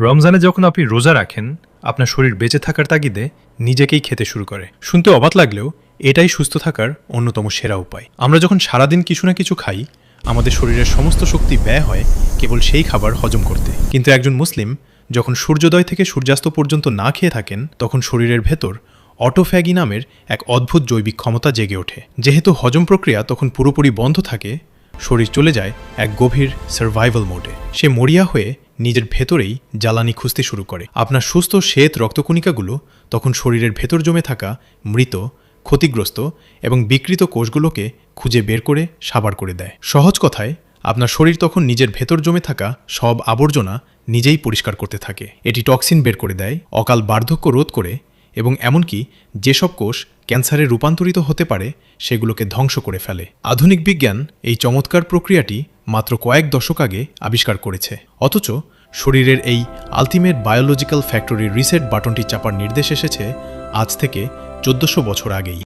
রমজানে যখন আপনি রোজা রাখেন, আপনার শরীর বেঁচে থাকার তাগিদে নিজেকেই খেতে শুরু করে। শুনতে অবাক লাগলেও এটাই সুস্থ থাকার অন্যতম সেরা উপায়। আমরা যখন সারাদিন কিছু না কিছু খাই, আমাদের শরীরের সমস্ত শক্তি ব্যয় হয় কেবল সেই খাবার হজম করতে। কিন্তু একজন মুসলিম যখন সূর্যোদয় থেকে সূর্যাস্ত পর্যন্ত না খেয়ে থাকেন, তখন শরীরের ভেতর অটোফ্যাগি নামের এক অদ্ভুত জৈবিক ক্ষমতা জেগে ওঠে। যেহেতু হজম প্রক্রিয়া তখন পুরোপুরি বন্ধ থাকে, শরীর চলে যায় এক গভীর সার্ভাইভাল মোডে। সে মরিয়া হয়ে নিজের ভেতরেই জ্বালানি খুঁজতে শুরু করে। আপনার সুস্থ শ্বেত রক্তকণিকাগুলো তখন শরীরের ভেতর জমে থাকা মৃত, ক্ষতিগ্রস্ত এবং বিকৃত কোষগুলোকে খুঁজে বের করে সাবার করে দেয়। সহজ কথায়, আপনার শরীর তখন নিজের ভেতর জমে থাকা সব আবর্জনা নিজেই পরিষ্কার করতে থাকে। এটি টক্সিন বের করে দেয়, অকাল বার্ধক্য রোধ করে এবং এমনকি যেসব কোষ ক্যান্সারে রূপান্তরিত হতে পারে সেগুলোকে ধ্বংস করে ফেলে। আধুনিক বিজ্ঞান এই চমৎকার প্রক্রিয়াটি মাত্র কয়েক দশক আগে আবিষ্কার করেছে, অথচ শরীরের এই আলটিমেট বায়োলজিক্যাল ফ্যাক্টরি রিসেট বাটনটি চাপার নির্দেশ এসেছে আজ থেকে 1400 বছর আগেই।